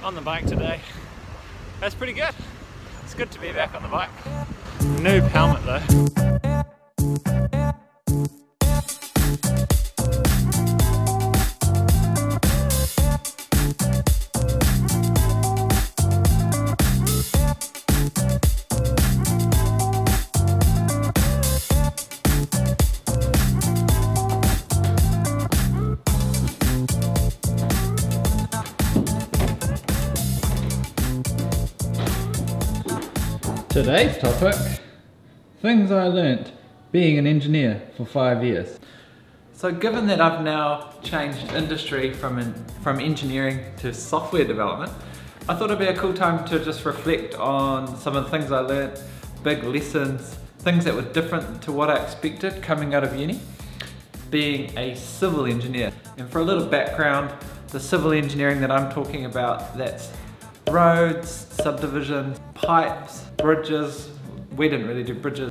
on the bike today. That's pretty good. It's good to be back on the bike. Noob helmet though. Today's topic, things I learnt being an engineer for 5 years. So given that I've now changed industry from engineering to software development, I thought it'd be a cool time to just reflect on some of the things I learnt, big lessons, things that were different to what I expected coming out of uni, being a civil engineer. And for a little background, the civil engineering that I'm talking about, that's roads, subdivisions, pipes, bridges. We didn't really do bridges.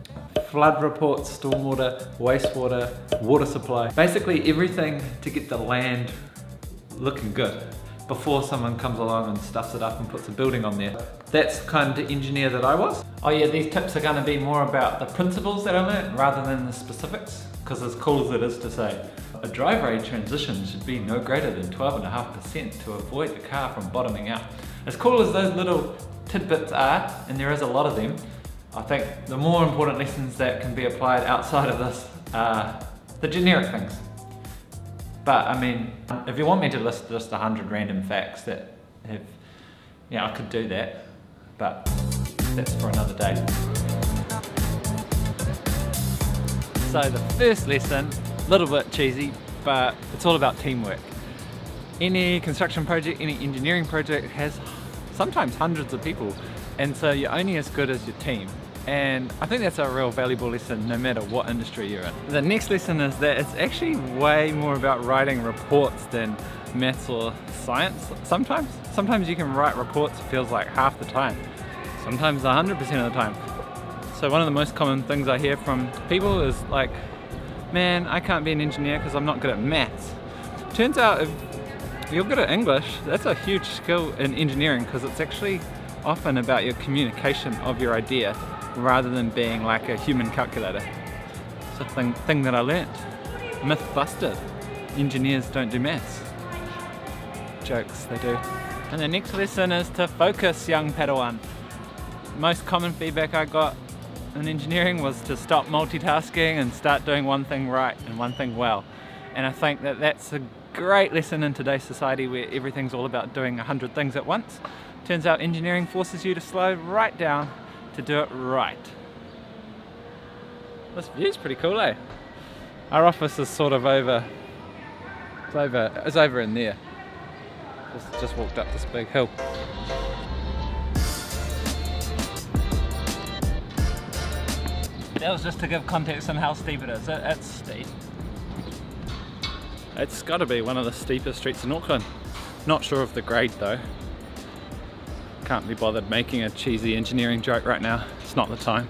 Flood reports, stormwater, wastewater, water supply. Basically everything to get the land looking good before someone comes along and stuffs it up and puts a building on there. That's the kind of engineer that I was. Oh yeah, these tips are going to be more about the principles that I learned rather than the specifics. Because as cool as it is to say, a driveway transition should be no greater than 12.5% to avoid the car from bottoming out. As cool as those little tidbits are, and there is a lot of them, I think the more important lessons that can be applied outside of this are the generic things. But I mean, if you want me to list just 100 random facts that have, yeah, I could do that, but that's for another day. So the first lesson, a little bit cheesy, but it's all about teamwork. Any construction project, any engineering project has sometimes hundreds of people, and so you're only as good as your team. And I think that's a real valuable lesson no matter what industry you're in. The next lesson is that it's actually way more about writing reports than maths or science. Sometimes you can write reports, it feels like half the time, sometimes 100% of the time. So one of the most common things I hear from people is like, man, I can't be an engineer because I'm not good at maths. Turns out if you're good at English, that's a huge skill in engineering because it's actually often about your communication of your idea rather than being like a human calculator. It's a thing that I learnt. Myth busted. Engineers don't do maths. Jokes, they do. And the next lesson is to focus, young Padawan. Most common feedback I got in engineering was to stop multitasking and start doing one thing right and one thing well. And I think that that's a great lesson in today's society where everything's all about doing 100 things at once. Turns out engineering forces you to slow right down to do it right. This view's pretty cool, eh? Our office is sort of over, it's over in there. Just walked up this big hill. That was just to give context on how steep it is. It's steep. It's got to be one of the steepest streets in Auckland. Not sure of the grade though. Can't be bothered making a cheesy engineering joke right now. It's not the time.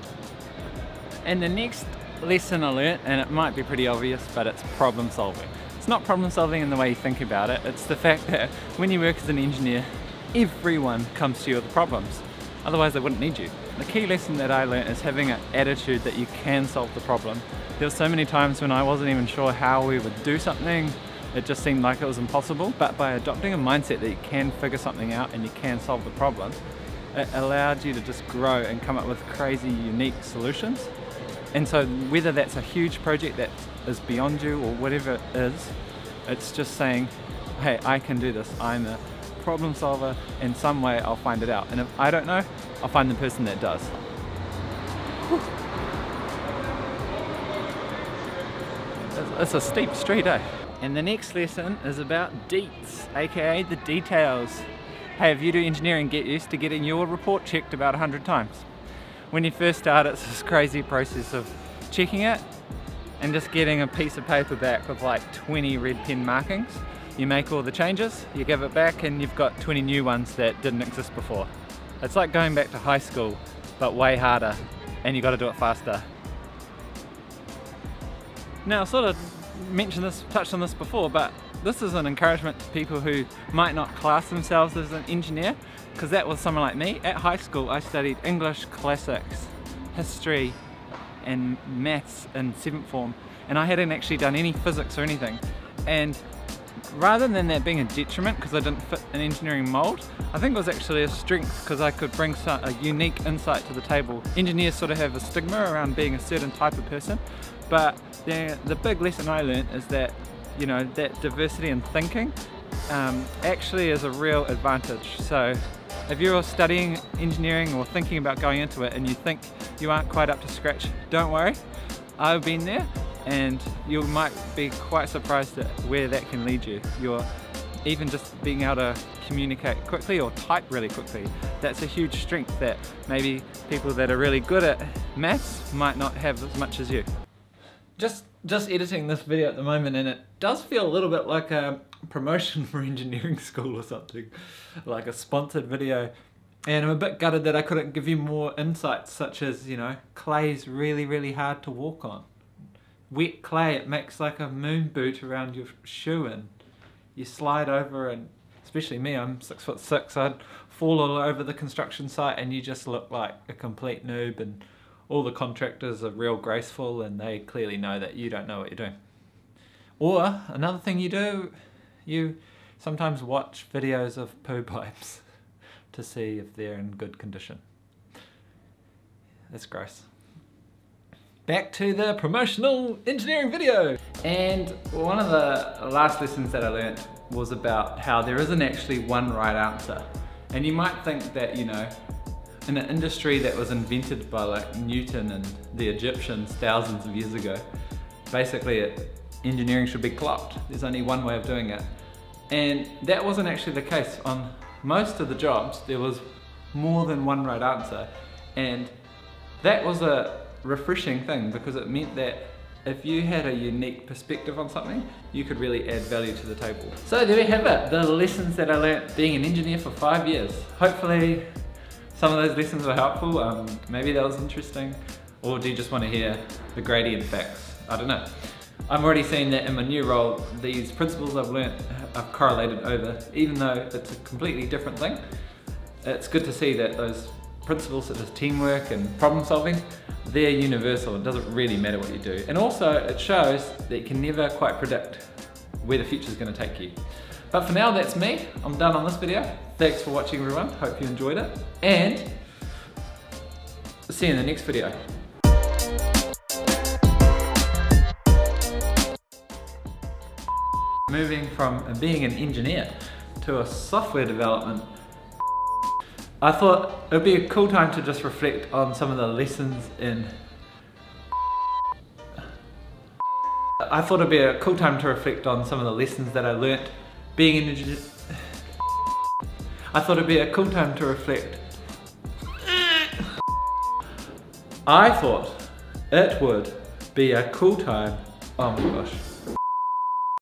And the next lesson I learnt, and it might be pretty obvious, but it's problem solving. It's not problem solving in the way you think about it. It's the fact that when you work as an engineer, everyone comes to you with problems. Otherwise they wouldn't need you. The key lesson that I learnt is having an attitude that you can solve the problem. There were so many times when I wasn't even sure how we would do something. It just seemed like it was impossible. But by adopting a mindset that you can figure something out and you can solve the problem, it allowed you to just grow and come up with crazy, unique solutions. And so whether that's a huge project that is beyond you or whatever it is, it's just saying, hey, I can do this. I'm a problem solver. In some way I'll find it out. And if I don't know, I'll find the person that does. Whew. It's a steep street, eh? And the next lesson is about deets, aka the details. Hey, if you do engineering, get used to getting your report checked about 100 times. When you first start, it's this crazy process of checking it and just getting a piece of paper back with like 20 red pen markings. You make all the changes, you give it back, and you've got 20 new ones that didn't exist before. It's like going back to high school, but way harder, and you got to do it faster. Now, I sort of mentioned this, touched on this before, but this is an encouragement to people who might not class themselves as an engineer, because that was someone like me. At high school I studied English, classics, history and maths in 7th form, and I hadn't actually done any physics or anything. And rather than that being a detriment because I didn't fit an engineering mold, I think it was actually a strength because I could bring a unique insight to the table. Engineers sort of have a stigma around being a certain type of person, but the big lesson I learned is that, you know, that diversity in thinking actually is a real advantage. So if you're studying engineering or thinking about going into it and you think you aren't quite up to scratch, don't worry. I've been there, and you might be quite surprised at where that can lead you. You're even just being able to communicate quickly or type really quickly. That's a huge strength that maybe people that are really good at maths might not have as much as you. Just editing this video at the moment, and it does feel a little bit like a promotion for engineering school or something, like a sponsored video. And I'm a bit gutted that I couldn't give you more insights, such as, you know, clay's really hard to walk on. Wet clay, it makes like a moon boot around your shoe and you slide over, and especially me, I'm 6'6", I'd fall all over the construction site and you just look like a complete noob, and all the contractors are real graceful and they clearly know that you don't know what you're doing. Or another thing you do, you sometimes watch videos of poo pipes to see if they're in good condition. That's gross. Back to the promotional engineering video. And one of the last lessons that I learned was about how there isn't actually one right answer. And you might think that, you know, in an industry that was invented by like Newton and the Egyptians thousands of years ago, basically engineering should be clocked. There's only one way of doing it. And that wasn't actually the case. On most of the jobs, there was more than one right answer. And that was a refreshing thing, because it meant that if you had a unique perspective on something, you could really add value to the table. So there we have it, the lessons that I learnt being an engineer for 5 years. Hopefully some of those lessons were helpful, maybe that was interesting, or do you just want to hear the gradient facts? I don't know. I'm already seeing that in my new role, these principles I've learnt I've correlated over, even though it's a completely different thing. It's good to see that those principles such as teamwork and problem solving, they're universal. It doesn't really matter what you do. And also it shows that you can never quite predict where the future is going to take you. But for now, that's me. I'm done on this video. Thanks for watching, everyone. Hope you enjoyed it. And see you in the next video. Moving from being an engineer to a software development, I thought it would be a cool time to just reflect on some of the lessons in... I thought it'd be a cool time to reflect on some of the lessons that I learnt being an engineer. I thought it'd be a cool time to reflect. I thought it would be a cool time. Oh my gosh.